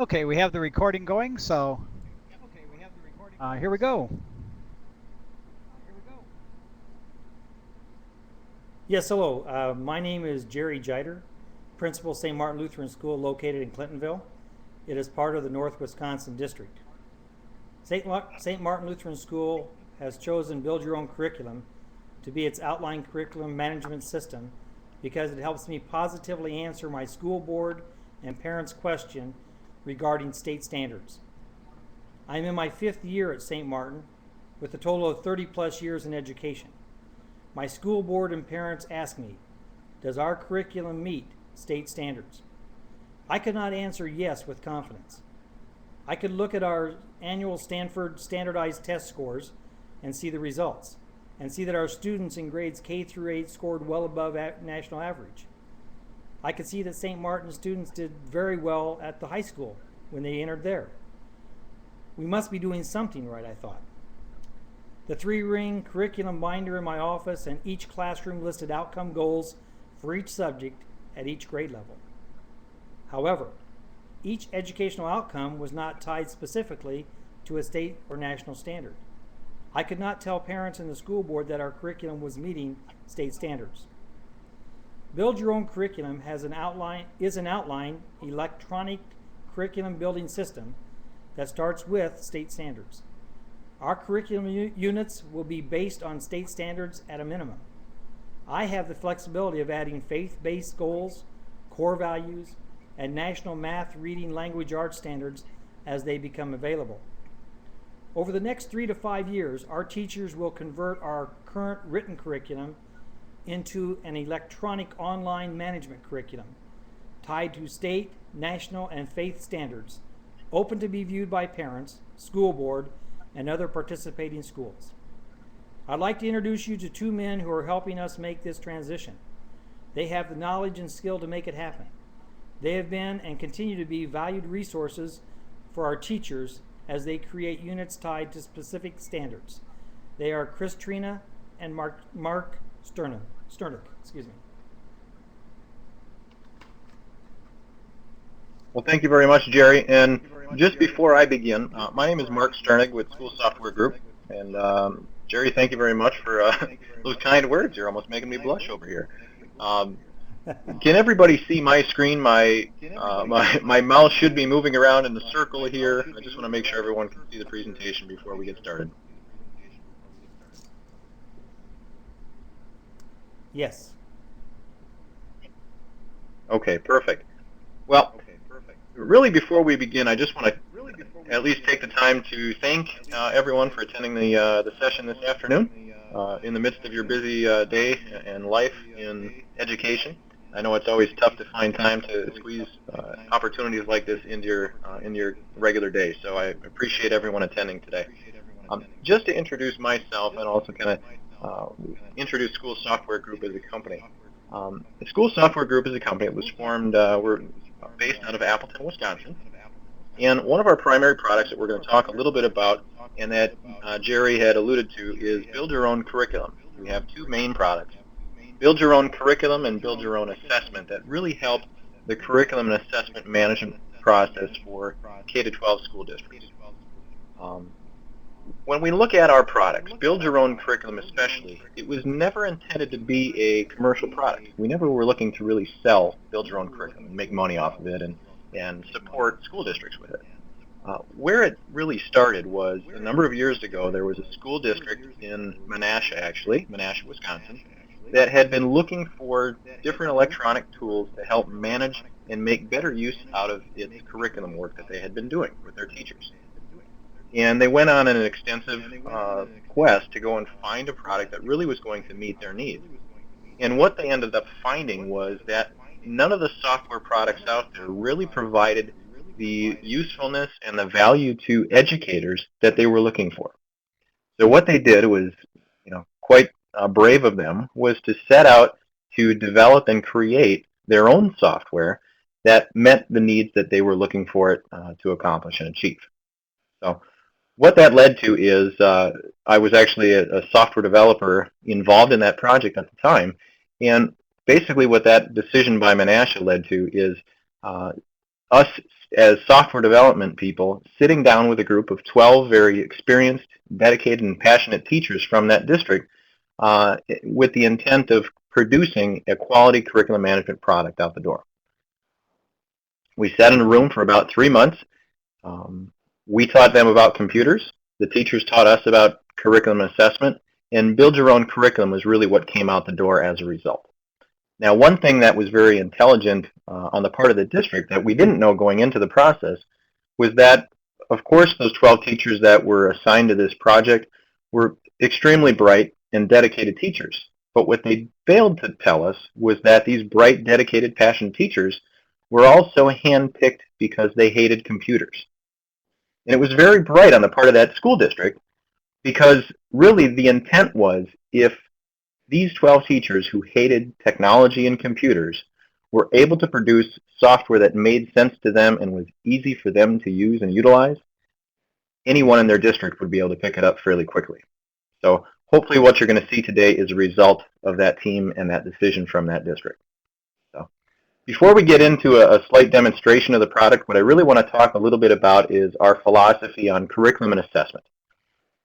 Okay, we have the recording going, so here we go. Yes, hello. My name is Jerry Jiter, Principal St. Martin Lutheran School located in Clintonville. It is part of the North Wisconsin District. St. Martin Lutheran School has chosen Build Your Own Curriculum to be its outline curriculum management system because it helps me positively answer my school board and parents' question regarding state standards. I am in my 5th year at St. Martin with a total of 30 plus years in education. My school board and parents ask me, does our curriculum meet state standards? I could not answer yes with confidence. I could look at our annual Stanford standardized test scores and see the results, and see that our students in grades K through 8 scored well above national average. I could see that St. Martin students did very well at the high school when they entered there. We must be doing something right, I thought. The 3-ring curriculum binder in my office and each classroom listed outcome goals for each subject at each grade level. However, each educational outcome was not tied specifically to a state or national standard. I could not tell parents and the school board that our curriculum was meeting state standards. Build Your Own Curriculum is an outline electronic curriculum building system that starts with state standards. Our curriculum units will be based on state standards at a minimum. I have the flexibility of adding faith-based goals, core values, and national math, reading, language, arts standards as they become available. Over the next 3 to 5 years, our teachers will convert our current written curriculum into an electronic online management curriculum tied to state, national, and faith standards, open to be viewed by parents, school board, and other participating schools. I'd like to introduce you to 2 men who are helping us make this transition. They have the knowledge and skill to make it happen. They have been and continue to be valued resources for our teachers as they create units tied to specific standards. They are Chris Trina and Mark Sternick. Well, thank you very much, Jerry. And just before I begin, my name is Mark Sternig with School Software Group. And Jerry, thank you very much for those kind words. You're almost making me blush over here. Can everybody see my screen? My mouse should be moving around in the circle here. I just want to make sure everyone can see the presentation before we get started. Yes. Okay, perfect. Well, really before we begin, I just want to at least take the time to thank everyone for attending the session this afternoon in the midst of your busy day and life in education. I know it's always tough to find time to squeeze opportunities like this into your regular day, so I appreciate everyone attending today. Just to introduce myself and also kind of introduce School Software Group as a company. The School Software Group is a company that was formed, we're based out of Appleton, Wisconsin. And one of our primary products that we're going to talk a little bit about, and that Jerry had alluded to, is Build Your Own Curriculum. We have 2 main products, Build Your Own Curriculum and Build Your Own Assessment, that really help the curriculum and assessment management process for K-12 school districts. When we look at our products, Build Your Own Curriculum especially, it was never intended to be a commercial product. We never were looking to really sell Build Your Own Curriculum and make money off of it and support school districts with it. Where it really started was a number of years ago. There was a school district in Menasha, Wisconsin, that had been looking for different electronic tools to help manage and make better use out of its curriculum work that they had been doing with their teachers. And they went on an extensive quest to go and find a product that really was going to meet their needs. And what they ended up finding was that none of the software products out there really provided the usefulness and the value to educators that they were looking for. So what they did was, quite brave of them, was to set out to develop and create their own software that met the needs that they were looking for it to accomplish and achieve. So what that led to is I was actually a software developer involved in that project at the time, and basically what that decision by Menasha led to is us as software development people sitting down with a group of 12 very experienced, dedicated, and passionate teachers from that district with the intent of producing a quality curriculum management product out the door. We sat in a room for about 3 months. We taught them about computers. The teachers taught us about curriculum assessment, and build your own curriculum was really what came out the door as a result. Now, one thing that was very intelligent on the part of the district that we didn't know going into the process was that, of course, those 12 teachers that were assigned to this project were extremely bright and dedicated teachers. But what they failed to tell us was that these bright, dedicated, passionate teachers were also handpicked because they hated computers. And it was very bright on the part of that school district because really the intent was if these 12 teachers who hated technology and computers were able to produce software that made sense to them and was easy for them to use and utilize, anyone in their district would be able to pick it up fairly quickly. So hopefully what you're going to see today is a result of that team and that decision from that district. So before we get into a slight demonstration of the product, what I really want to talk a little bit about is our philosophy on curriculum and assessment.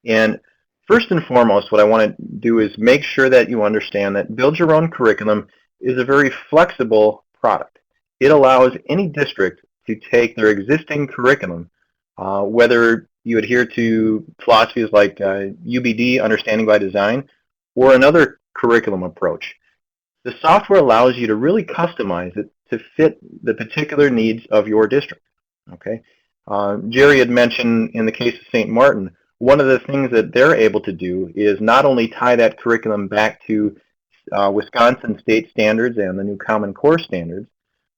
And first and foremost, what I want to do is make sure that you understand that Build Your Own Curriculum is a very flexible product. It allows any district to take their existing curriculum, whether you adhere to philosophies like UBD, Understanding by Design, or another curriculum approach. The software allows you to really customize it to fit the particular needs of your district. Okay, Jerry had mentioned in the case of St. Martin, one of the things that they're able to do is not only tie that curriculum back to Wisconsin state standards and the new Common Core standards,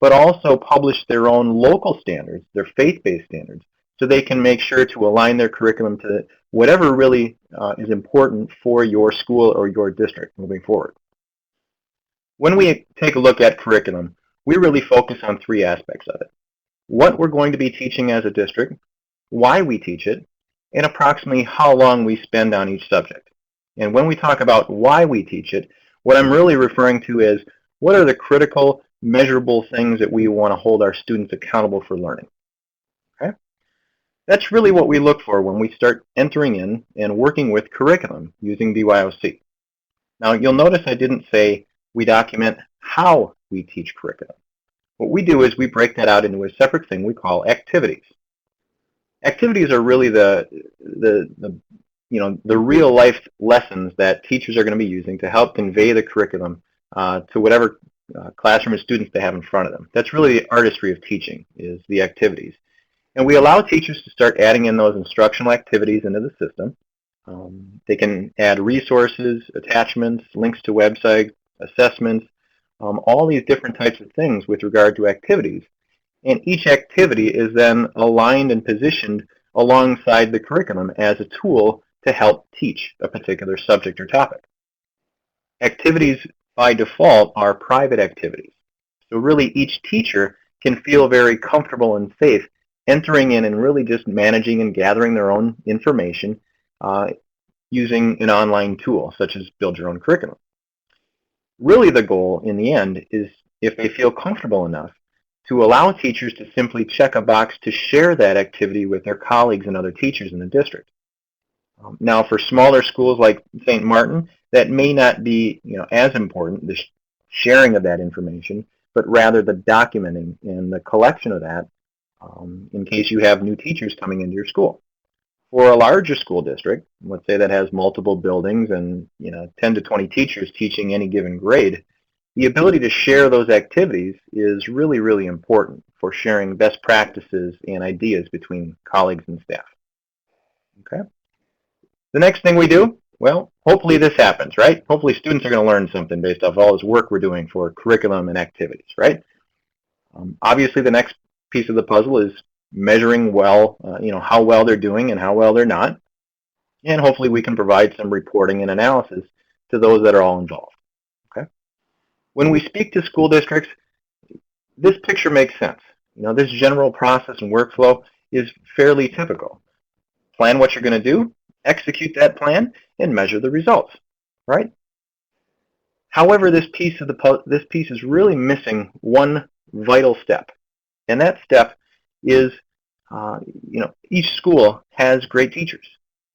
but also publish their own local standards, their faith-based standards, so they can make sure to align their curriculum to whatever really is important for your school or your district moving forward. When we take a look at curriculum, we really focus on 3 aspects of it. What we're going to be teaching as a district, why we teach it, and approximately how long we spend on each subject. And when we talk about why we teach it, what I'm really referring to is what are the critical, measurable things that we want to hold our students accountable for learning. Okay? That's really what we look for when we start entering in and working with curriculum using BYOC. Now you'll notice I didn't say we document how we teach curriculum. What we do is we break that out into a separate thing we call activities. Activities are really the real life lessons that teachers are going to be using to help convey the curriculum to whatever classroom of students they have in front of them. That's really the artistry of teaching, is the activities. And we allow teachers to start adding in those instructional activities into the system. They can add resources, attachments, links to websites, assessments, all these different types of things with regard to activities. And each activity is then aligned and positioned alongside the curriculum as a tool to help teach a particular subject or topic. Activities by default are private activities. So really each teacher can feel very comfortable and safe entering in and really just managing and gathering their own information using an online tool such as Build Your Own Curriculum. Really the goal in the end is, if they feel comfortable enough, to allow teachers to simply check a box to share that activity with their colleagues and other teachers in the district. Now for smaller schools like St. Martin, that may not be as important, the sharing of that information, but rather the documenting and the collection of that in case you have new teachers coming into your school. For a larger school district, let's say that has multiple buildings and 10 to 20 teachers teaching any given grade, the ability to share those activities is really, really important for sharing best practices and ideas between colleagues and staff. Okay. The next thing we do, well, hopefully this happens, right? Hopefully students are going to learn something based off all this work we're doing for curriculum and activities, right? Obviously the next piece of the puzzle is measuring well, how well they're doing and how well they're not. And hopefully we can provide some reporting and analysis to those that are all involved. Okay. When we speak to school districts, this picture makes sense. This general process and workflow is fairly typical. Plan what you're going to do, execute that plan, and measure the results, right? However, this piece is really missing one vital step, and that step is, each school has great teachers.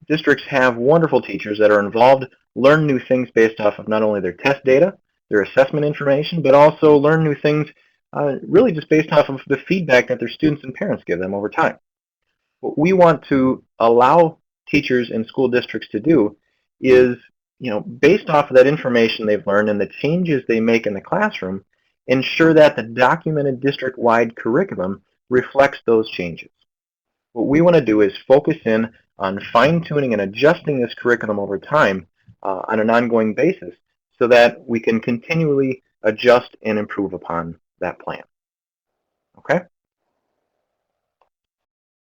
Districts have wonderful teachers that are involved, learn new things based off of not only their test data, their assessment information, but also learn new things really just based off of the feedback that their students and parents give them over time. What we want to allow teachers and school districts to do is, based off of that information they've learned and the changes they make in the classroom, ensure that the documented district-wide curriculum reflects those changes. What we want to do is focus in on fine-tuning and adjusting this curriculum over time on an ongoing basis so that we can continually adjust and improve upon that plan. Okay?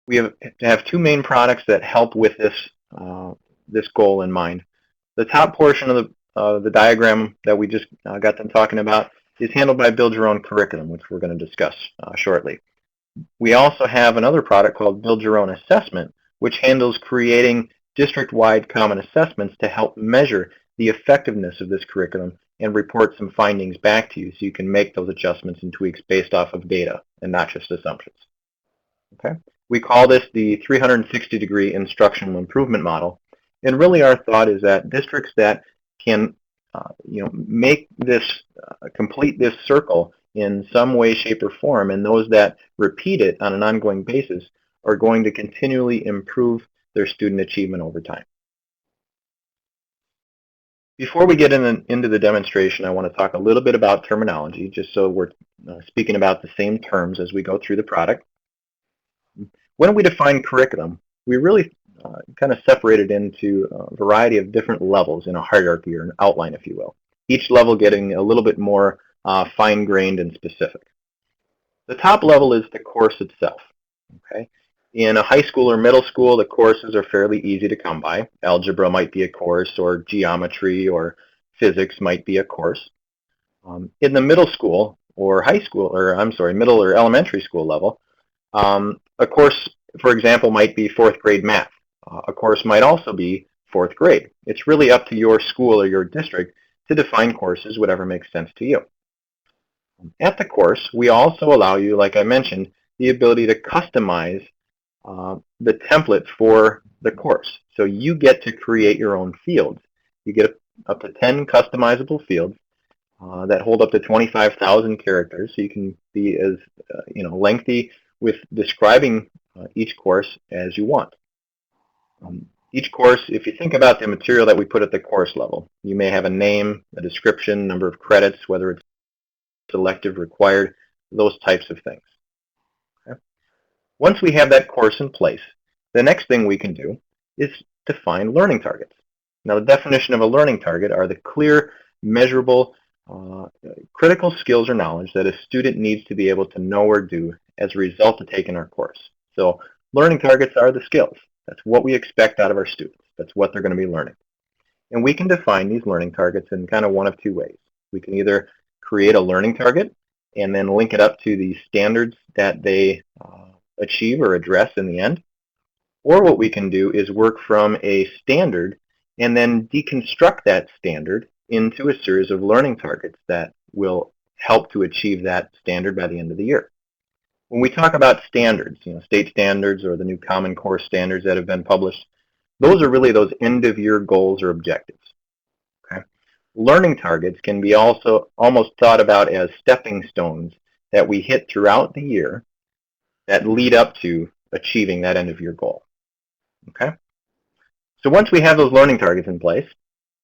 We have two main products that help with this goal in mind. The top portion of the diagram that we just got them talking about is handled by Build Your Own Curriculum, which we're going to discuss shortly. We also have another product called Build Your Own Assessment, which handles creating district-wide common assessments to help measure the effectiveness of this curriculum and report some findings back to you so you can make those adjustments and tweaks based off of data and not just assumptions. Okay? We call this the 360-degree instructional improvement model. And really our thought is that districts that can make this, complete this circle in some way, shape, or form, and those that repeat it on an ongoing basis are going to continually improve their student achievement over time. Before we get into the demonstration, I want to talk a little bit about terminology, just so we're speaking about the same terms as we go through the product. When we define curriculum, we really kind of separate it into a variety of different levels in a hierarchy or an outline, if you will. Each level getting a little bit more fine-grained and specific. The top level is the course itself. Okay? In a high school or middle school, the courses are fairly easy to come by. Algebra might be a course, or geometry or physics might be a course. In the middle school or middle or elementary school level, a course, for example, might be 4th grade math. A course might also be 4th grade. It's really up to your school or your district to define courses, whatever makes sense to you. At the course, we also allow you, like I mentioned, the ability to customize the template for the course. So you get to create your own fields. You get up to 10 customizable fields that hold up to 25,000 characters, so you can be as lengthy with describing each course as you want. Each course, if you think about the material that we put at the course level, you may have a name, a description, number of credits, whether it's elective, required, those types of things. Okay? Once we have that course in place, the next thing we can do is define learning targets. Now, the definition of a learning target are the clear, measurable, critical skills or knowledge that a student needs to be able to know or do as a result of taking our course. So learning targets are the skills. That's what we expect out of our students. That's what they're going to be learning. And we can define these learning targets in kind of one of two ways. We can either create a learning target and then link it up to the standards that they achieve or address in the end. Or what we can do is work from a standard and then deconstruct that standard into a series of learning targets that will help to achieve that standard by the end of the year. When we talk about standards, state standards or the new Common Core standards that have been published, those are really those end-of-year goals or objectives. Okay? Learning targets can be also almost thought about as stepping stones that we hit throughout the year that lead up to achieving that end-of-year goal. Okay? So once we have those learning targets in place,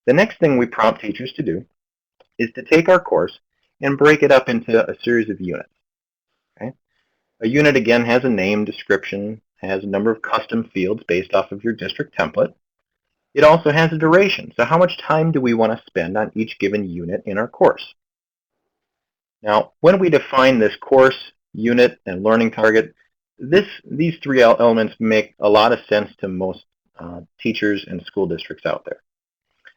the next thing we prompt teachers to do is to take our course and break it up into a series of units. Okay? A unit, again, has a name, description, has a number of custom fields based off of your district template. It also has a duration. So how much time do we want to spend on each given unit in our course? Now, when we define this course, unit, and learning target, these three elements make a lot of sense to most teachers and school districts out there.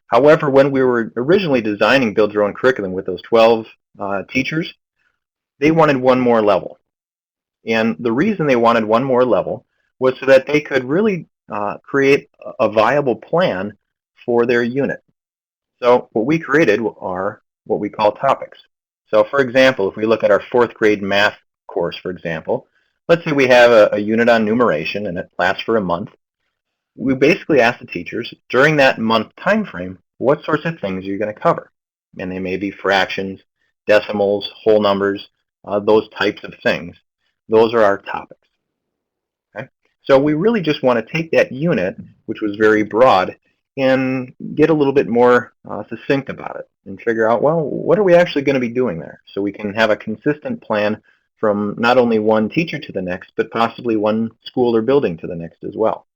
However, when we were originally designing Build Your Own Curriculum with those 12 teachers, they wanted one more level. And the reason they wanted one more level was so that they could really create a viable plan for their unit. So what we created are what we call topics. So for example, if we look at our 4th grade math course, for example, let's say we have a unit on numeration and it lasts for a month. We basically ask the teachers, during that month time frame, what sorts of things are you going to cover? And they may be fractions, decimals, whole numbers, those types of things. Those are our topics. Okay? So we really just want to take that unit, which was very broad, and get a little bit more succinct about it and figure out, well, what are we actually going to be doing there? So we can have a consistent plan from not only one teacher to the next, but possibly one school or building to the next as well.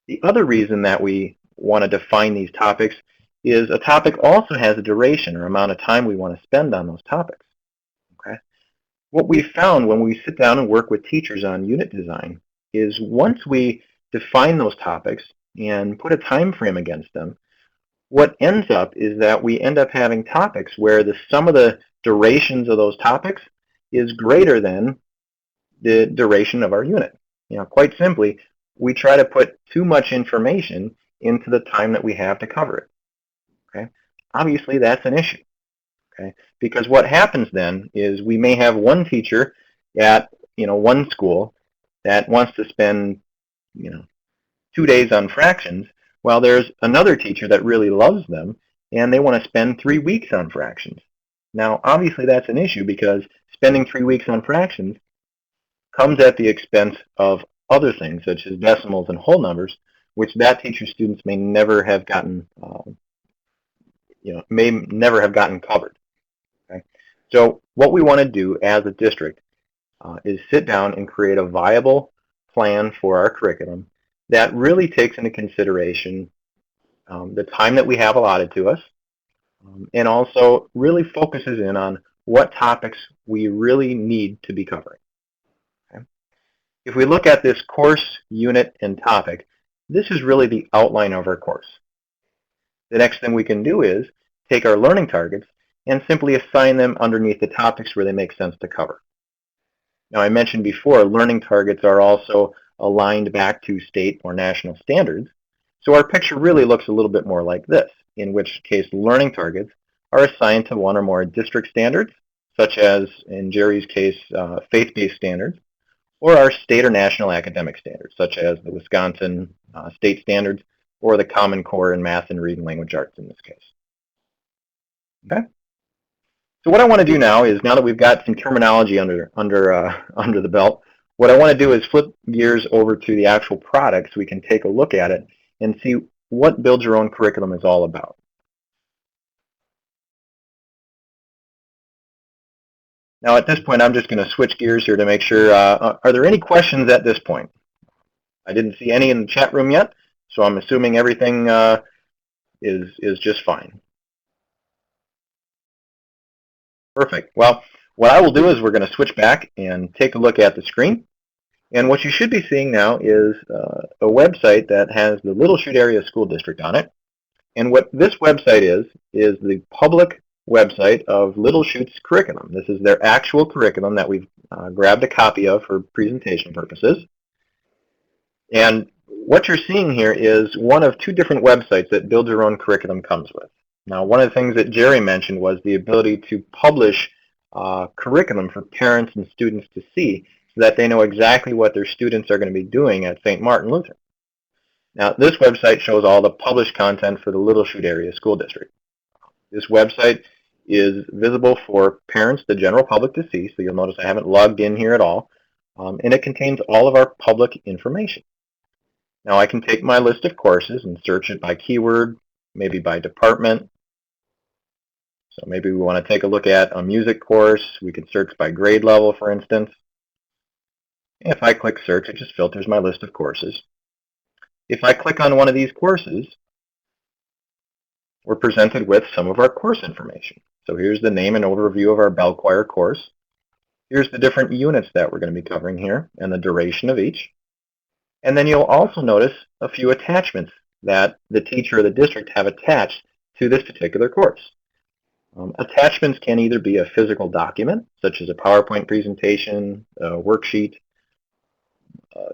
The other reason that we want to define these topics is a topic also has a duration or amount of time we want to spend on those topics. Okay? What we found when we sit down and work with teachers on unit design is once we define those topics and put a time frame against them, what ends up is that we end up having topics where the sum of the durations of those topics is greater than the duration of our unit. Quite simply, we try to put too much information into the time that we have to cover it. Okay? Obviously, that's an issue. Okay? Because what happens then is we may have one teacher at one school that wants to spend 2 days on fractions, while there's another teacher that really loves them and they want to spend 3 weeks on fractions. Now, obviously, that's an issue because spending 3 weeks on fractions comes at the expense of other things such as decimals and whole numbers, which that teacher's students may never have gotten, covered. Okay? So what we want to do as a district is sit down and create a viable plan for our curriculum that really takes into consideration the time that we have allotted to us, and also really focuses in on what topics we really need to be covering. If we look at this course, unit, and topic, this is really the outline of our course. The next thing we can do is take our learning targets and simply assign them underneath the topics where they make sense to cover. Now, I mentioned before, learning targets are also aligned back to state or national standards, so our picture really looks a little bit more like this, in which case learning targets are assigned to one or more district standards, such as, in Jerry's case, faith-based standards, or our state or national academic standards, such as the Wisconsin state standards or the Common Core in math and reading language arts in this case. Okay? So what I want to do now is, now that we've got some terminology under the belt, what I want to do is flip gears over to the actual product so we can take a look at it and see what Build Your Own Curriculum is all about. Now at this point, I'm just going to switch gears here to make sure, are there any questions at this point? I didn't see any in the chat room yet, so I'm assuming everything is just fine. Perfect. Well, what I will do is we're going to switch back and take a look at the screen. And what you should be seeing now is a website that has the Little Chute Area School District on it. And what this website is the public website of Little Chute's curriculum. This is their actual curriculum that we've grabbed a copy of for presentation purposes. And what you're seeing here is one of two different websites that Build Your Own Curriculum comes with. Now, one of the things that Jerry mentioned was the ability to publish curriculum for parents and students to see so that they know exactly what their students are going to be doing at St. Martin Lutheran. Now, this website shows all the published content for the Little Chute Area School District. This website is visible for parents, the general public, to see, so you'll notice I haven't logged in here at all, and it contains all of our public information. Now, I can take my list of courses and search it by keyword, maybe by department. So maybe we want to take a look at a music course. We could search by grade level, for instance. If I click search, it just filters my list of courses. If I click on one of these courses, we're presented with some of our course information. So here's the name and overview of our bell choir course. Here's the different units that we're going to be covering here and the duration of each. And then you'll also notice a few attachments that the teacher or the district have attached to this particular course. Attachments can either be a physical document, such as a PowerPoint presentation, a worksheet,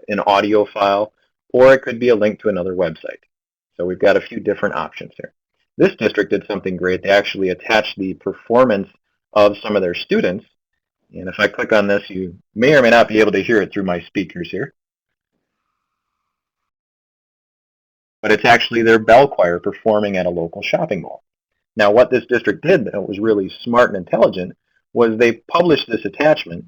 an audio file, or it could be a link to another website. So we've got a few different options here. This district did something great. They actually attached the performance of some of their students And if I click on this, you may or may not be able to hear it through my speakers here. But it's actually their bell choir performing at a local shopping mall. Now, what this district did that was really smart and intelligent was they published this attachment,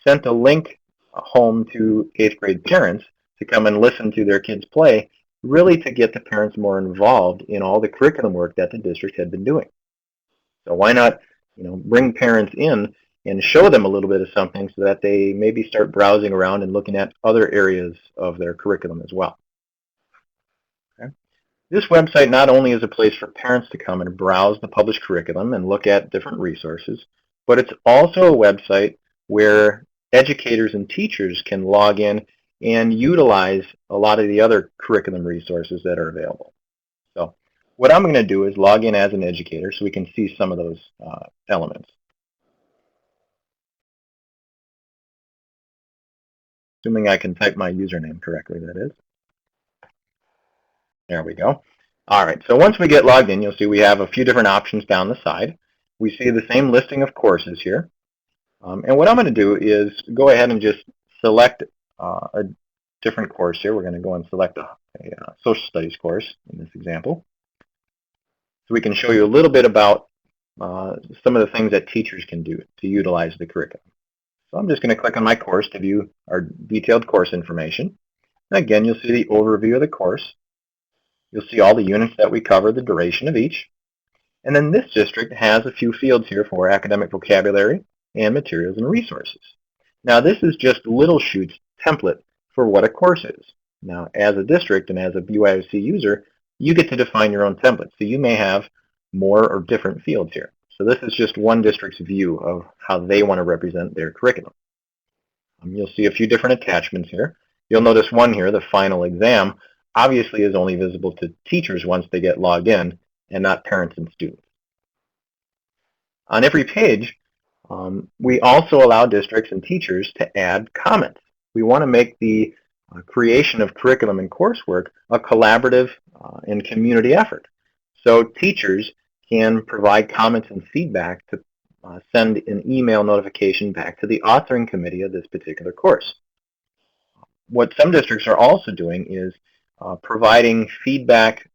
sent a link home to 8th grade parents to come and listen to their kids play, really to get the parents more involved in all the curriculum work that the district had been doing. So why not, bring parents in and show them a little bit of something so that they maybe start browsing around and looking at other areas of their curriculum as well. Okay. This website not only is a place for parents to come and browse the published curriculum and look at different resources, but it's also a website where educators and teachers can log in and utilize a lot of the other curriculum resources that are available. So what I'm going to do is log in as an educator so we can see some of those elements. Assuming I can type my username correctly, that is. There we go. All right, so once we get logged in, you'll see we have a few different options down the side. We see the same listing of courses here. And what I'm going to do is go ahead and just select a different course here. We're going to go and select a social studies course in this example. So we can show you a little bit about some of the things that teachers can do to utilize the curriculum. So I'm just going to click on my course to view our detailed course information. And again, you'll see the overview of the course. You'll see all the units that we cover, the duration of each. And then this district has a few fields here for academic vocabulary and materials and resources. Now this is just Little Chute's template for what a course is. Now as a district and as a BYOC user, you get to define your own template. So you may have more or different fields here. So this is just one district's view of how they want to represent their curriculum. You'll see a few different attachments here. You'll notice one here, the final exam, obviously is only visible to teachers once they get logged in and not parents and students. On every page, we also allow districts and teachers to add comments. We want to make the creation of curriculum and coursework a collaborative and community effort. So teachers can provide comments and feedback to send an email notification back to the authoring committee of this particular course. What some districts are also doing is providing feedback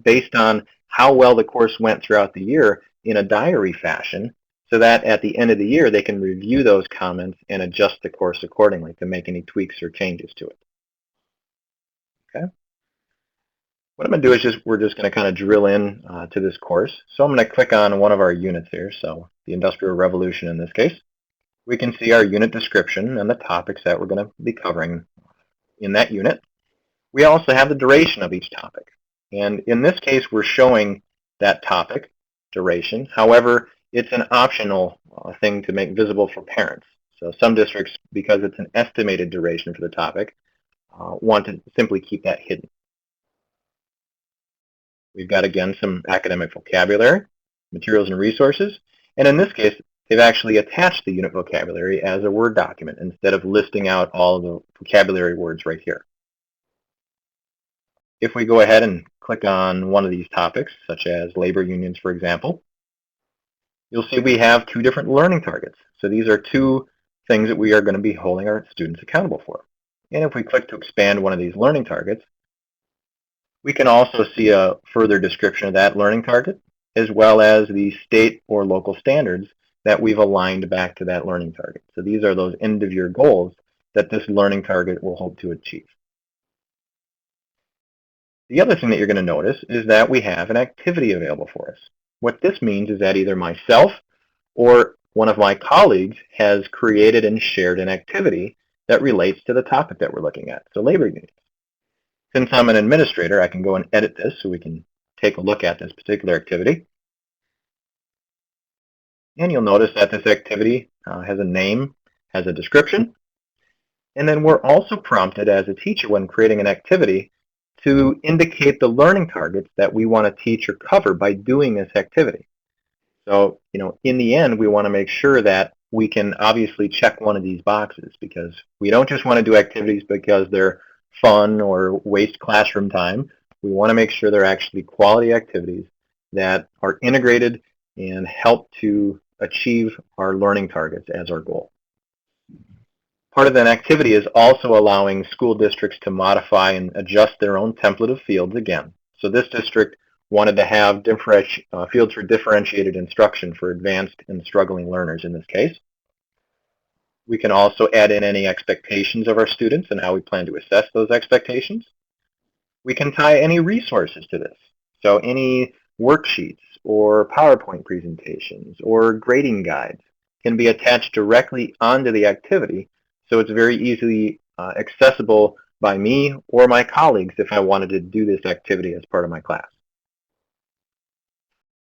based on how well the course went throughout the year in a diary fashion, so that at the end of the year they can review those comments and adjust the course accordingly to make any tweaks or changes to it. Okay. What I'm going to do is we're just going to kind of drill in to this course. So I'm going to click on one of our units here, so the Industrial Revolution in this case. We can see our unit description and the topics that we're going to be covering in that unit. We also have the duration of each topic. And in this case, we're showing that topic duration. However, it's an optional thing to make visible for parents. So some districts, because it's an estimated duration for the topic, want to simply keep that hidden. We've got, again, some academic vocabulary, materials and resources. And in this case, they've actually attached the unit vocabulary as a Word document instead of listing out all of the vocabulary words right here. If we go ahead and click on one of these topics, such as labor unions, for example, you'll see we have two different learning targets. So these are two things that we are going to be holding our students accountable for. And if we click to expand one of these learning targets, we can also see a further description of that learning target, as well as the state or local standards that we've aligned back to that learning target. So these are those end-of-year goals that this learning target will hope to achieve. The other thing that you're going to notice is that we have an activity available for us. What this means is that either myself or one of my colleagues has created and shared an activity that relates to the topic that we're looking at, so labor unions. Since I'm an administrator, I can go and edit this so we can take a look at this particular activity. And you'll notice that this activity has a name, has a description, and then we're also prompted as a teacher when creating an activity to indicate the learning targets that we want to teach or cover by doing this activity. So, in the end, we want to make sure that we can obviously check one of these boxes, because we don't just want to do activities because they're fun or waste classroom time. We want to make sure they're actually quality activities that are integrated and help to achieve our learning targets as our goal. Part of that activity is also allowing school districts to modify and adjust their own template of fields again. So this district wanted to have fields for differentiated instruction for advanced and struggling learners in this case. We can also add in any expectations of our students and how we plan to assess those expectations. We can tie any resources to this. So any worksheets or PowerPoint presentations or grading guides can be attached directly onto the activity, so it's very easily accessible by me or my colleagues if I wanted to do this activity as part of my class.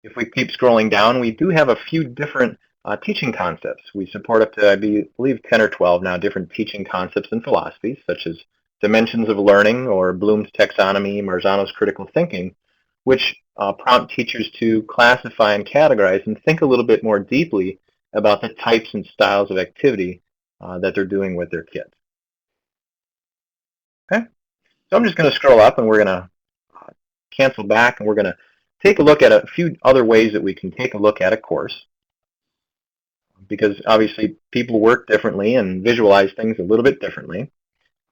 If we keep scrolling down, we do have a few different teaching concepts. We support up to, I believe, 10 or 12 now different teaching concepts and philosophies, such as dimensions of learning or Bloom's taxonomy, Marzano's critical thinking, which prompt teachers to classify and categorize and think a little bit more deeply about the types and styles of activity that they're doing with their kids. Okay, so I'm just going to scroll up and we're going to cancel back and we're going to take a look at a few other ways that we can take a look at a course, because obviously people work differently and visualize things a little bit differently.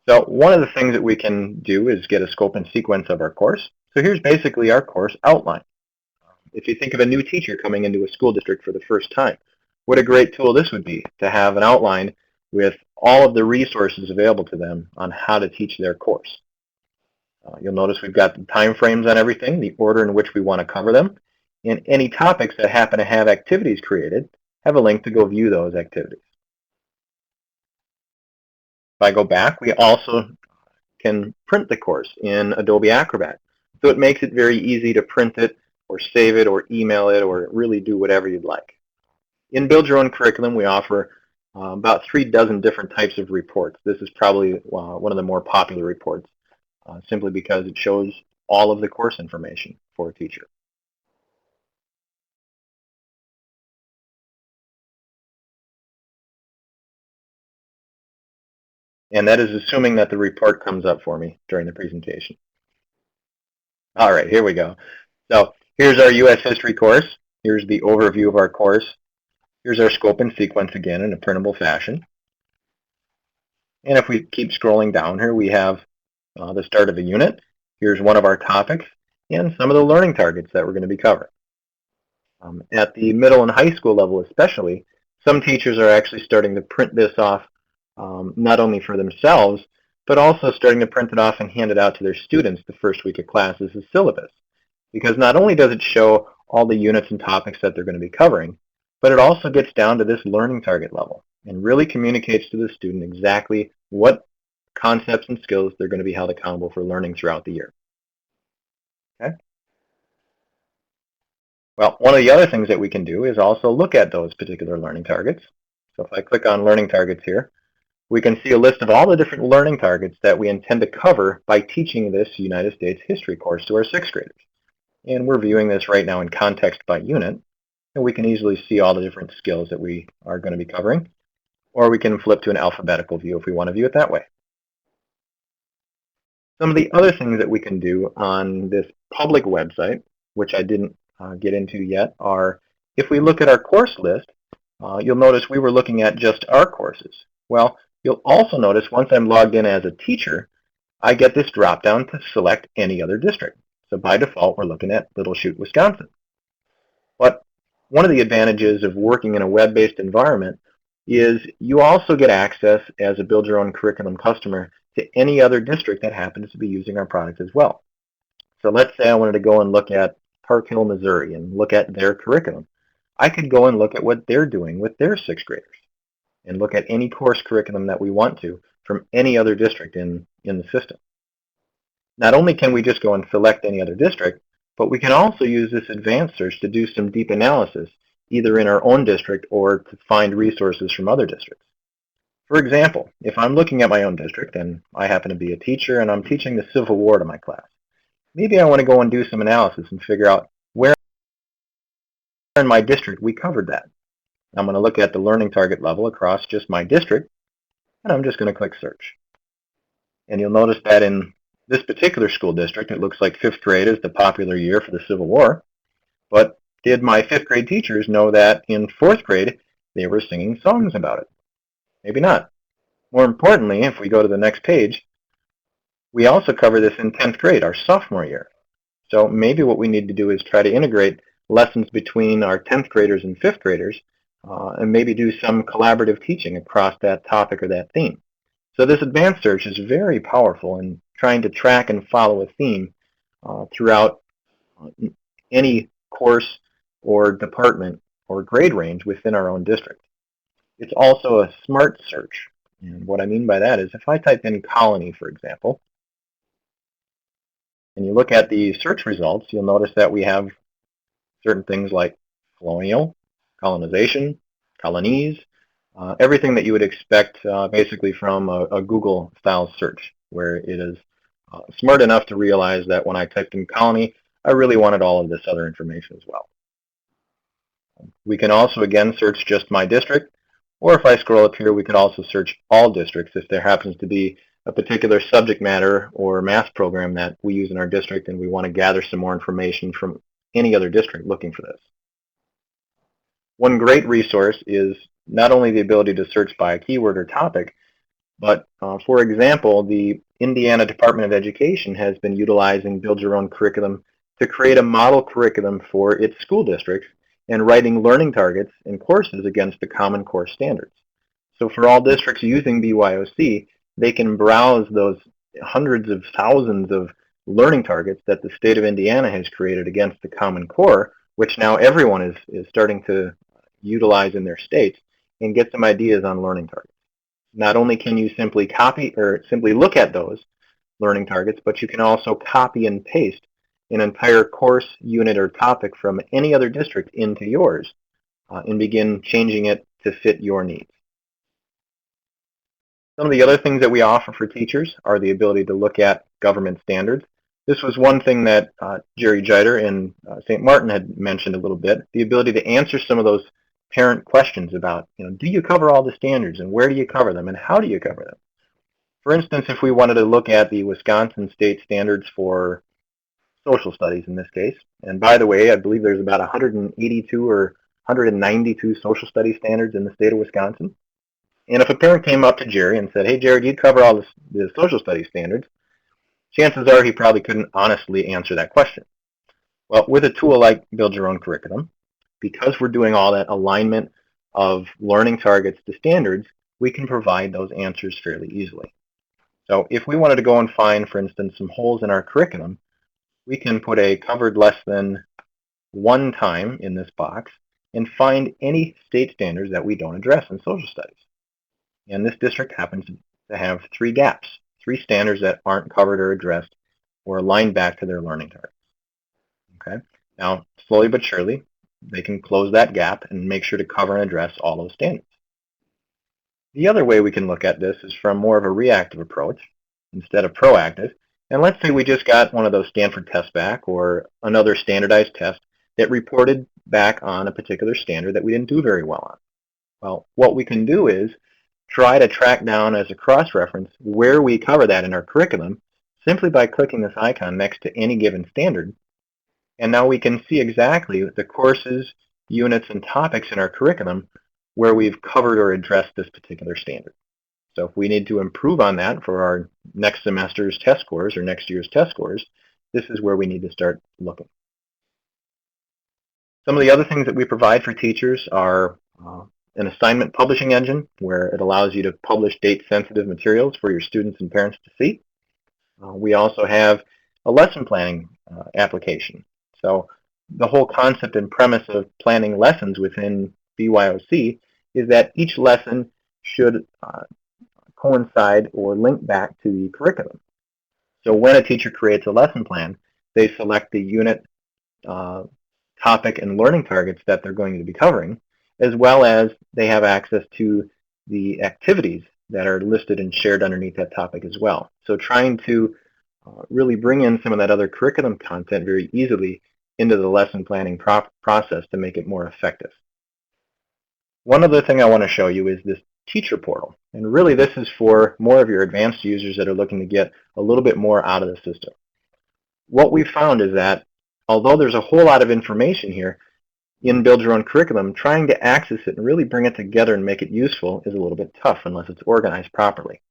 So one of the things that we can do is get a scope and sequence of our course. So here's basically our course outline. If you think of a new teacher coming into a school district for the first time, what a great tool this would be to have an outline with all of the resources available to them on how to teach their course. You'll notice we've got the time frames on everything, the order in which we want to cover them, and any topics that happen to have activities created have a link to go view those activities. If I go back, we also can print the course in Adobe Acrobat. So it makes it very easy to print it or save it or email it or really do whatever you'd like. In Build Your Own Curriculum, we offer about 3 dozen different types of reports. This is probably one of the more popular reports, simply because it shows all of the course information for a teacher. And that is assuming that the report comes up for me during the presentation. All right, here we go. So here's our U.S. History course. Here's the overview of our course. Here's our scope and sequence again in a printable fashion. And if we keep scrolling down here, we have the start of a unit. Here's one of our topics and some of the learning targets that we're going to be covering. At the middle and high school level especially, some teachers are actually starting to print this off not only for themselves, but also starting to print it off and hand it out to their students the first week of class as a syllabus. Because not only does it show all the units and topics that they're going to be covering, but it also gets down to this learning target level and really communicates to the student exactly what concepts and skills they're going to be held accountable for learning throughout the year. Okay? Well, one of the other things that we can do is also look at those particular learning targets. So if I click on learning targets here, we can see a list of all the different learning targets that we intend to cover by teaching this United States history course to our 6th graders. And we're viewing this right now in context by unit, and we can easily see all the different skills that we are going to be covering, or we can flip to an alphabetical view if we want to view it that way. Some of the other things that we can do on this public website, which I didn't get into yet, are if we look at our course list, you'll notice we were looking at just our courses. Well, you'll also notice once I'm logged in as a teacher, I get this drop down to select any other district. So by default, we're looking at Little Chute, Wisconsin. But one of the advantages of working in a web-based environment is you also get access as a Build Your Own Curriculum customer to any other district that happens to be using our product as well. So let's say I wanted to go and look at Park Hill, Missouri and look at their curriculum. I could go and look at what they're doing with their 6th graders and look at any course curriculum that we want to from any other district in the system. Not only can we just go and select any other district, but we can also use this advanced search to do some deep analysis, either in our own district or to find resources from other districts. For example, if I'm looking at my own district and I happen to be a teacher and I'm teaching the Civil War to my class, maybe I want to go and do some analysis and figure out where in my district we covered that. I'm going to look at the learning target level across just my district, and I'm just going to click search. And you'll notice that in this particular school district, it looks like 5th grade is the popular year for the Civil War, but did my 5th grade teachers know that in 4th grade they were singing songs about it? Maybe not. More importantly, if we go to the next page, we also cover this in 10th grade, our sophomore year. So maybe what we need to do is try to integrate lessons between our 10th graders and 5th graders and maybe do some collaborative teaching across that topic or that theme. So this advanced search is very powerful in trying to track and follow a theme throughout any course or department or grade range within our own district. It's also a smart search. And what I mean by that is if I type in colony, for example, and you look at the search results, you'll notice that we have certain things like colonial, colonization, colonies, everything that you would expect basically from a Google-style search, where it is smart enough to realize that when I typed in colony, I really wanted all of this other information as well. We can also, again, search just my district, or if I scroll up here, we could also search all districts if there happens to be a particular subject matter or math program that we use in our district and we want to gather some more information from any other district looking for this. One great resource is not only the ability to search by a keyword or topic, but for example, the Indiana Department of Education has been utilizing Build Your Own Curriculum to create a model curriculum for its school districts and writing learning targets and courses against the Common Core standards. So for all districts using BYOC, they can browse those hundreds of thousands of learning targets that the state of Indiana has created against the Common Core, which now everyone is starting to utilize in their states, and get some ideas on learning targets. Not only can you simply copy or simply look at those learning targets, but you can also copy and paste an entire course, unit, or topic from any other district into yours and begin changing it to fit your needs. Some of the other things that we offer for teachers are the ability to look at government standards. This was one thing that Jerry Jiter in St. Martin had mentioned a little bit, the ability to answer some of those parent questions about, do you cover all the standards and where do you cover them and how do you cover them? For instance, if we wanted to look at the Wisconsin state standards for social studies in this case, and by the way, I believe there's about 182 or 192 social studies standards in the state of Wisconsin. And if a parent came up to Jerry and said, hey, Jerry, do you cover all the social studies standards? Chances are he probably couldn't honestly answer that question. Well, with a tool like Build Your Own Curriculum, because we're doing all that alignment of learning targets to standards, we can provide those answers fairly easily. So if we wanted to go and find, for instance, some holes in our curriculum, we can put a covered less than one time in this box and find any state standards that we don't address in social studies. And this district happens to have 3 gaps, 3 standards that aren't covered or addressed or aligned back to their learning targets. Okay. Now, slowly but surely, they can close that gap and make sure to cover and address all those standards. The other way we can look at this is from more of a reactive approach instead of proactive. And let's say we just got one of those Stanford tests back or another standardized test that reported back on a particular standard that we didn't do very well on. Well, what we can do is try to track down as a cross-reference where we cover that in our curriculum simply by clicking this icon next to any given standard. And now we can see exactly the courses, units, and topics in our curriculum where we've covered or addressed this particular standard. So if we need to improve on that for our next semester's test scores or next year's test scores, this is where we need to start looking. Some of the other things that we provide for teachers are an assignment publishing engine where it allows you to publish date-sensitive materials for your students and parents to see. We also have a lesson planning application. So the whole concept and premise of planning lessons within BYOC is that each lesson should coincide or link back to the curriculum. So when a teacher creates a lesson plan, they select the unit, topic, and learning targets that they're going to be covering, as well as they have access to the activities that are listed and shared underneath that topic as well. So trying to really bring in some of that other curriculum content very easily into the lesson planning process to make it more effective. One other thing I want to show you is this teacher portal. And really this is for more of your advanced users that are looking to get a little bit more out of the system. What we found is that although there's a whole lot of information here, in Build Your Own Curriculum, trying to access it and really bring it together and make it useful is a little bit tough unless it's organized properly.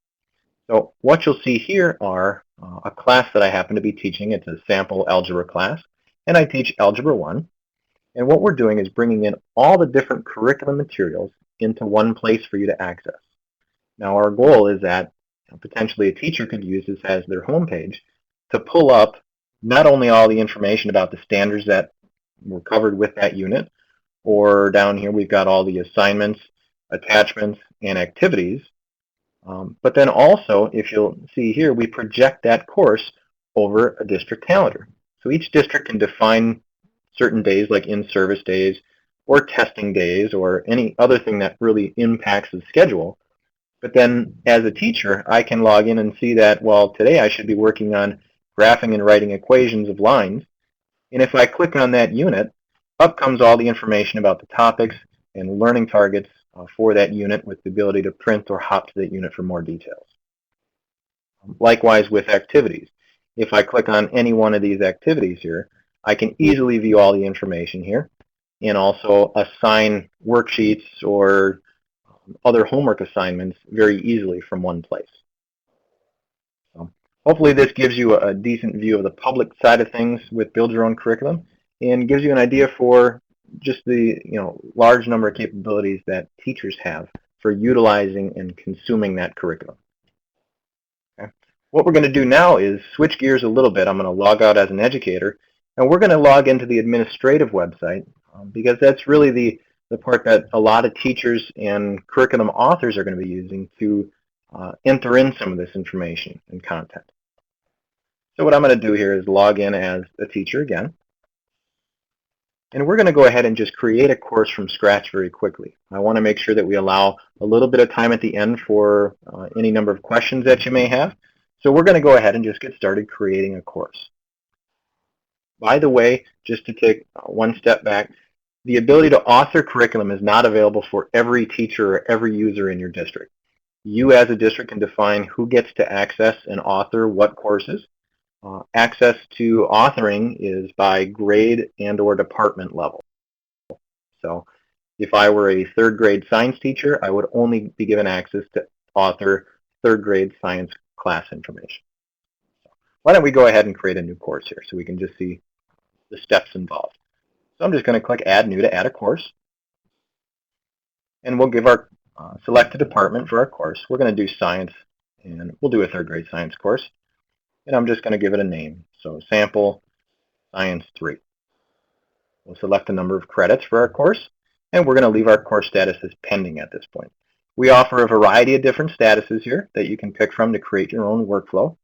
So what you'll see here are a class that I happen to be teaching. It's a sample algebra class, and I teach Algebra 1. And what we're doing is bringing in all the different curriculum materials into one place for you to access. Now our goal is that potentially a teacher could use this as their homepage to pull up not only all the information about the standards that were covered with that unit, or down here we've got all the assignments, attachments, and activities, but then also, if you'll see here, we project that course over a district calendar. So each district can define certain days like in-service days or testing days or any other thing that really impacts the schedule. But then as a teacher, I can log in and see that, well, today I should be working on graphing and writing equations of lines. And if I click on that unit, up comes all the information about the topics and learning targets for that unit with the ability to print or hop to that unit for more details. Likewise with activities. If I click on any one of these activities here, I can easily view all the information here and also assign worksheets or other homework assignments very easily from one place. So hopefully this gives you a decent view of the public side of things with Build Your Own Curriculum and gives you an idea for just the large number of capabilities that teachers have for utilizing and consuming that curriculum. Okay. What we're going to do now is switch gears a little bit. I'm going to log out as an educator, and we're going to log into the administrative website because that's really the part that a lot of teachers and curriculum authors are going to be using to enter in some of this information and content. So what I'm going to do here is log in as a teacher again. And we're going to go ahead and just create a course from scratch very quickly. I want to make sure that we allow a little bit of time at the end for any number of questions that you may have. So we're going to go ahead and just get started creating a course. By the way, just to take one step back, the ability to author curriculum is not available for every teacher or every user in your district. You as a district can define who gets to access and author what courses. Access to authoring is by grade and or department level. So if I were a third grade science teacher, I would only be given access to author third grade science class information. So why don't we go ahead and create a new course here so we can just see the steps involved. So I'm just going to click Add New to add a course. And we'll give our select a department for our course. We're going to do science, and we'll do a third grade science course. And I'm just going to give it a name. So Sample Science 3. We'll select the number of credits for our course, and we're going to leave our course status as pending at this point. We offer a variety of different statuses here that you can pick from to create your own workflow.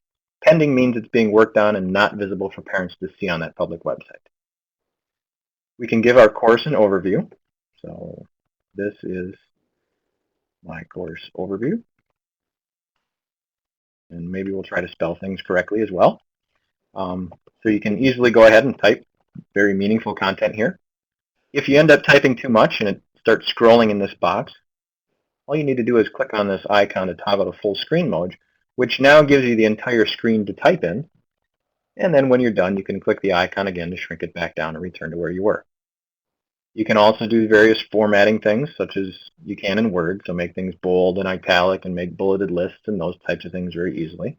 Pending means it's being worked on and not visible for parents to see on that public website. We can give our course an overview. So this is my course overview. And maybe we'll try to spell things correctly as well. So you can easily go ahead and type very meaningful content here. If you end up typing too much and it starts scrolling in this box, all you need to do is click on this icon to toggle to full screen mode, which now gives you the entire screen to type in. And then when you're done, you can click the icon again to shrink it back down and return to where you were. You can also do various formatting things, such as you can in Word, so make things bold and italic and make bulleted lists and those types of things very easily.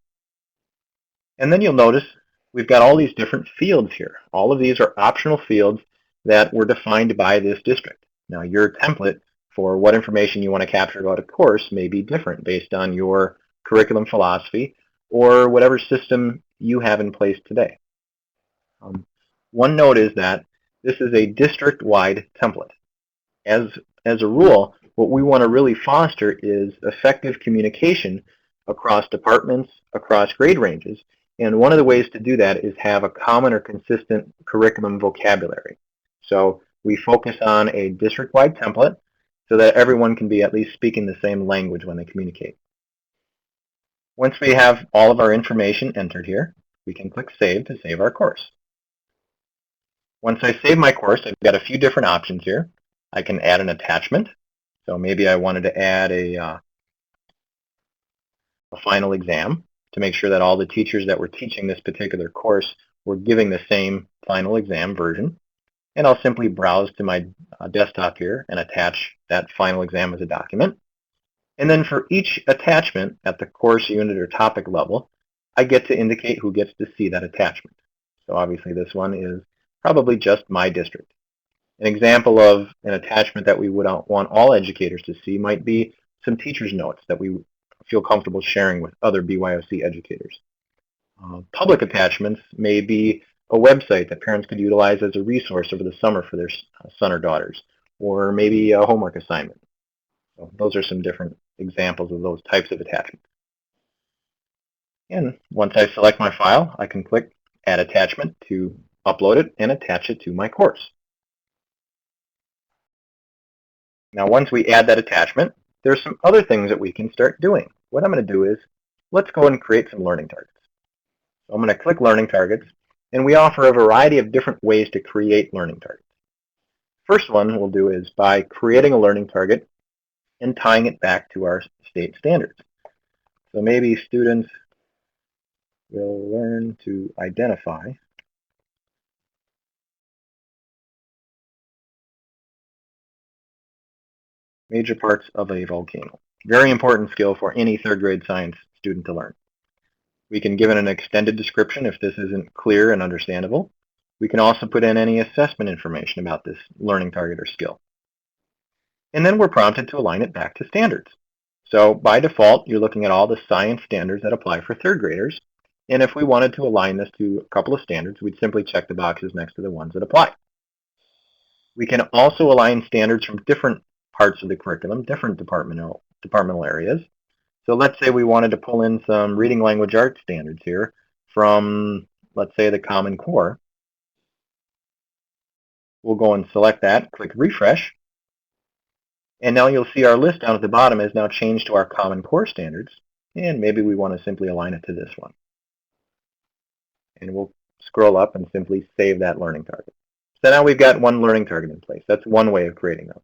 And then you'll notice we've got all these different fields here. All of these are optional fields that were defined by this district. Now your template for what information you want to capture about a course may be different based on your curriculum philosophy or whatever system you have in place today. One note is that this is a district-wide template. As a rule, what we want to really foster is effective communication across departments, across grade ranges, and one of the ways to do that is have a common or consistent curriculum vocabulary. So we focus on a district-wide template so that everyone can be at least speaking the same language when they communicate. Once we have all of our information entered here, we can click Save to save our course. Once I save my course, I've got a few different options here. I can add an attachment. So maybe I wanted to add a final exam to make sure that all the teachers that were teaching this particular course were giving the same final exam version. And I'll simply browse to my desktop here and attach that final exam as a document. And then for each attachment at the course unit or topic level, I get to indicate who gets to see that attachment. So obviously this one is probably just my district. An example of an attachment that we would want all educators to see might be some teacher's notes that we feel comfortable sharing with other BYOC educators. Public attachments may be a website that parents could utilize as a resource over the summer for their son or daughters, or maybe a homework assignment. So those are some different examples of those types of attachments. And once I select my file, I can click Add Attachment to upload it and attach it to my course. Now once we add that attachment, there's some other things that we can start doing. What I'm going to do is, let's go and create some learning targets. So I'm going to click Learning Targets, and we offer a variety of different ways to create learning targets. First one we'll do is by creating a learning target and tying it back to our state standards. So maybe students will learn to identify major parts of a volcano. Very important skill for any third grade science student to learn. We can give it an extended description if this isn't clear and understandable. We can also put in any assessment information about this learning target or skill. And then we're prompted to align it back to standards. So by default, you're looking at all the science standards that apply for third graders. And if we wanted to align this to a couple of standards, we'd simply check the boxes next to the ones that apply. We can also align standards from different parts of the curriculum, different departmental areas. So let's say we wanted to pull in some reading language arts standards here from, let's say, the Common Core. We'll go and select that, click Refresh, and now you'll see our list down at the bottom is now changed to our Common Core standards, and maybe we want to simply align it to this one. And we'll scroll up and simply save that learning target. So now we've got one learning target in place. That's one way of creating those.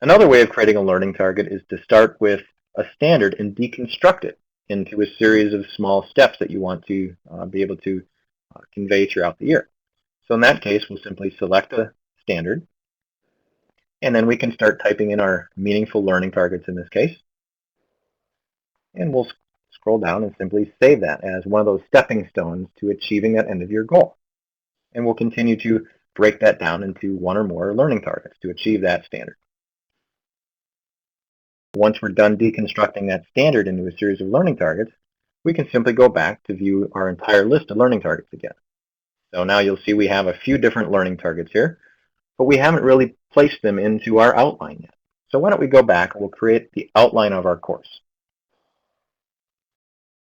Another way of creating a learning target is to start with a standard and deconstruct it into a series of small steps that you want to be able to convey throughout the year. So in that case, we'll simply select a standard, and then we can start typing in our meaningful learning targets in this case. And we'll scroll down and simply save that as one of those stepping stones to achieving that end of year goal. And we'll continue to break that down into one or more learning targets to achieve that standard. Once we're done deconstructing that standard into a series of learning targets, we can simply go back to view our entire list of learning targets again. So now you'll see we have a few different learning targets here, but we haven't really placed them into our outline yet. So why don't we go back and we'll create the outline of our course.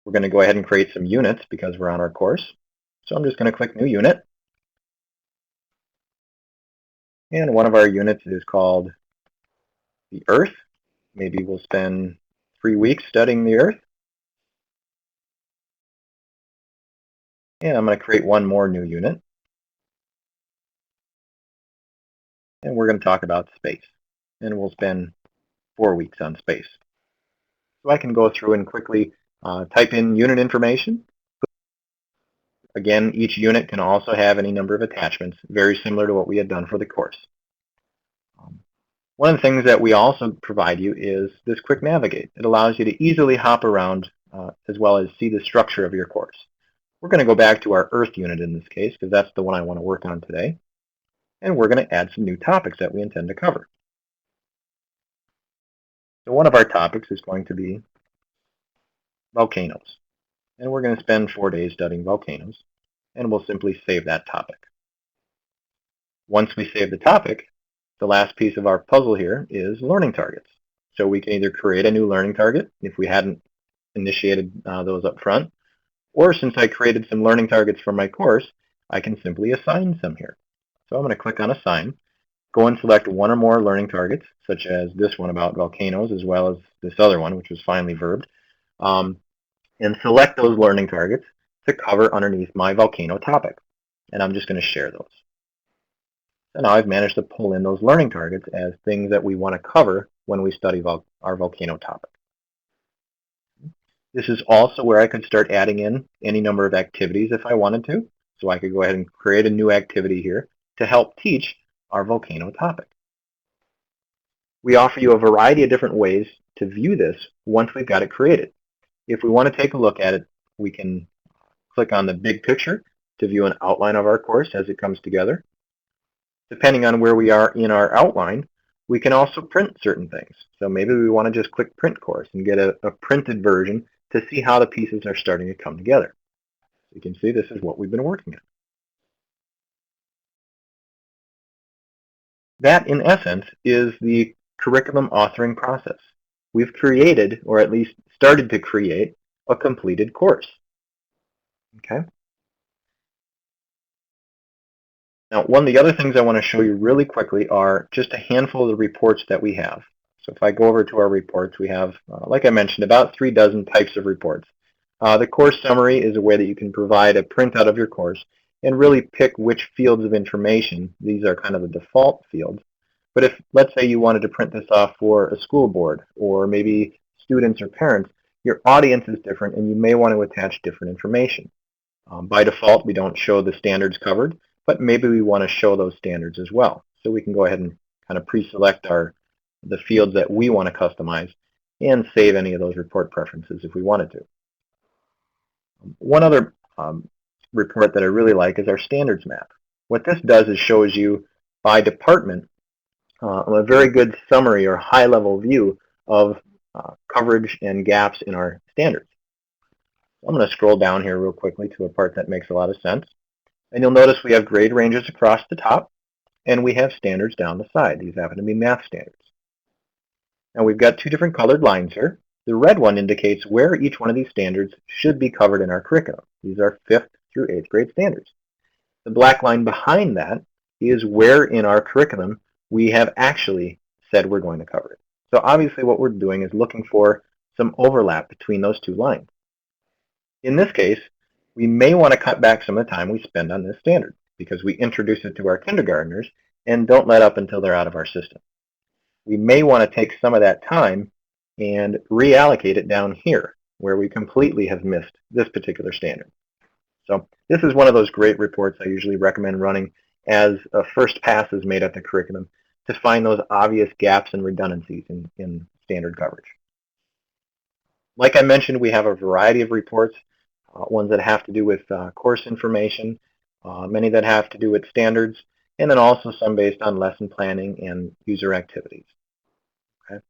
We're going to go ahead and create some units because we're on our course. So I'm just going to click New Unit. And one of our units is called the Earth. Maybe we'll spend 3 weeks studying the Earth. And I'm going to create one more new unit. And we're going to talk about space. And we'll spend 4 weeks on space. So I can go through and quickly type in unit information. Again, each unit can also have any number of attachments, very similar to what we had done for the course. One of the things that we also provide you is this quick navigate. It allows you to easily hop around as well as see the structure of your course. We're going to go back to our Earth unit in this case because that's the one I want to work on today. And we're going to add some new topics that we intend to cover. So one of our topics is going to be volcanoes. And we're going to spend 4 days studying volcanoes. And we'll simply save that topic. Once we save the topic, the last piece of our puzzle here is learning targets. So we can either create a new learning target if we hadn't initiated those up front, or since I created some learning targets for my course, I can simply assign some here. So I'm going to click on Assign, go and select one or more learning targets, such as this one about volcanoes, as well as this other one, which was finely verbed, and select those learning targets to cover underneath my volcano topic. And I'm just going to share those. So now I've managed to pull in those learning targets as things that we want to cover when we study our volcano topic. This is also where I could start adding in any number of activities if I wanted to. So I could go ahead and create a new activity here to help teach our volcano topic. We offer you a variety of different ways to view this once we've got it created. If we want to take a look at it, we can click on the big picture to view an outline of our course as it comes together. Depending on where we are in our outline, we can also print certain things. So maybe we want to just click Print Course and get a printed version to see how the pieces are starting to come together. You can see this is what we've been working on. That, in essence, is the curriculum authoring process. We've created, or at least started to create, a completed course. Okay. Now, one of the other things I want to show you really quickly are just a handful of the reports that we have. So if I go over to our reports, we have, like I mentioned, about 3 dozen types of reports. The course summary is a way that you can provide a printout of your course and really pick which fields of information. These are kind of the default fields. But if, let's say, you wanted to print this off for a school board or maybe students or parents, your audience is different and you may want to attach different information. By default, we don't show the standards covered, but maybe we want to show those standards as well. So we can go ahead and kind of pre-select the fields that we want to customize and save any of those report preferences if we wanted to. One other report that I really like is our standards map. What this does is shows you by department a very good summary or high-level view of coverage and gaps in our standards. I'm going to scroll down here real quickly to a part that makes a lot of sense. And you'll notice we have grade ranges across the top, and we have standards down the side. These happen to be math standards. Now we've got 2 different colored lines here. The red one indicates where each one of these standards should be covered in our curriculum. These are 5th through 8th grade standards. The black line behind that is where in our curriculum we have actually said we're going to cover it. So obviously what we're doing is looking for some overlap between those 2 lines. In this case, we may want to cut back some of the time we spend on this standard because we introduce it to our kindergartners and don't let up until they're out of our system. We may want to take some of that time and reallocate it down here where we completely have missed this particular standard. So this is one of those great reports I usually recommend running as a first pass is made at the curriculum to find those obvious gaps and redundancies in standard coverage. Like I mentioned, we have a variety of reports, ones that have to do with course information, many that have to do with standards, and then also some based on lesson planning and user activities. Okay?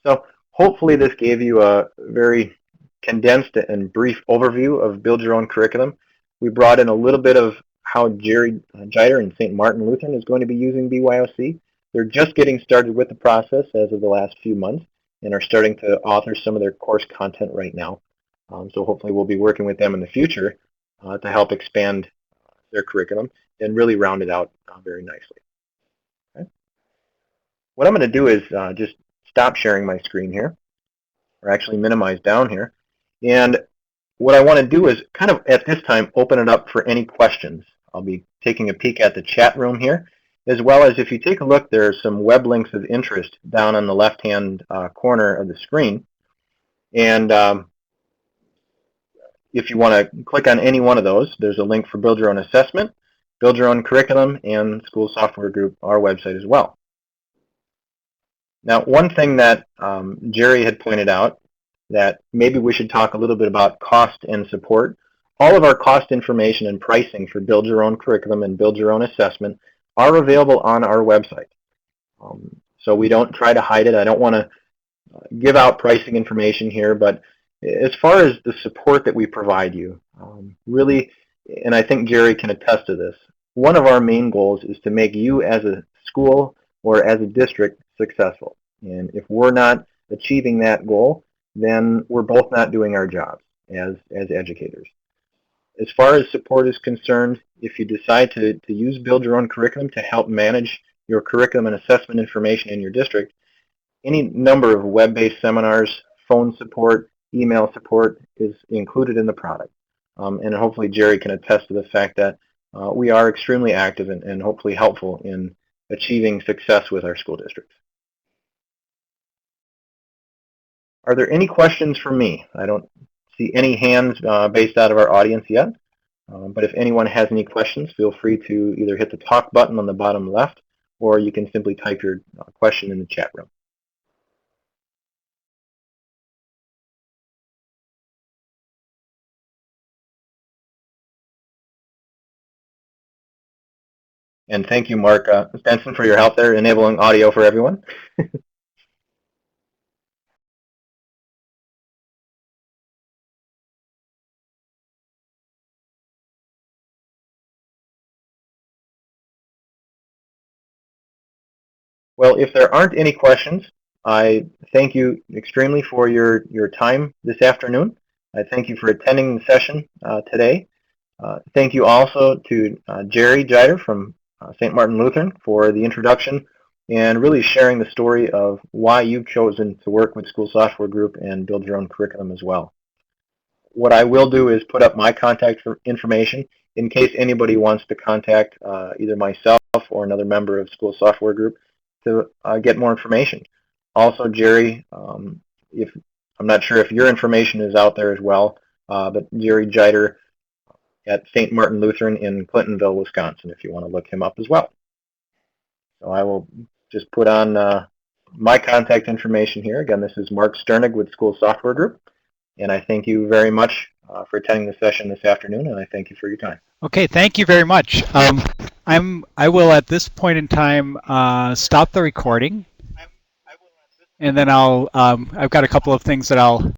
So hopefully this gave you a very condensed and brief overview of Build Your Own Curriculum. We brought in a little bit of how Jerry Jiter and St. Martin Lutheran is going to be using BYOC. They're just getting started with the process as of the last few months and are starting to author some of their course content right now. So hopefully we'll be working with them in the future to help expand their curriculum and really round it out very nicely. Okay. What I'm going to do is just stop sharing my screen here, or actually minimize down here. And what I want to do is kind of at this time open it up for any questions. I'll be taking a peek at the chat room here, as well as if you take a look, there are some web links of interest down on the left-hand corner of the screen. And if you want to click on any one of those, there's a link for Build Your Own Assessment, Build Your Own Curriculum, and School Software Group, our website as well. Now, one thing that Jerry had pointed out that maybe we should talk a little bit about cost and support. All of our cost information and pricing for Build Your Own Curriculum and Build Your Own Assessment are available on our website. So we don't try to hide it. I don't want to give out pricing information here, but as far as the support that we provide you, really, and I think Jerry can attest to this, one of our main goals is to make you as a school or as a district successful. And if we're not achieving that goal, then we're both not doing our jobs as educators. As far as support is concerned, if you decide to use Build Your Own Curriculum to help manage your curriculum and assessment information in your district, any number of web-based seminars, phone support, email support is included in the product. And hopefully Jerry can attest to the fact that we are extremely active and hopefully helpful in achieving success with our school districts. Are there any questions for me? I don't see any hands based out of our audience yet. But if anyone has any questions, feel free to either hit the talk button on the bottom left, or you can simply type your question in the chat room. And thank you, Mark Stenson, for your help there, enabling audio for everyone. Well, if there aren't any questions, I thank you extremely for your time this afternoon. I thank you for attending the session today. Thank you also to Jerry Jiter from St. Martin Lutheran for the introduction and really sharing the story of why you've chosen to work with School Software Group and build your own curriculum as well. What I will do is put up my contact information in case anybody wants to contact either myself or another member of School Software Group to get more information. Also, Jerry, if I'm not sure if your information is out there as well, but Jerry Jiter at St. Martin Lutheran in Clintonville, Wisconsin, if you want to look him up as well. So I will just put on my contact information here. Again, this is Mark Sternig with School Software Group, and I thank you very much for attending the session this afternoon, and I thank you for your time. Okay, thank you very much. I will at this point in time stop the recording, and then I've got a couple of things that I'll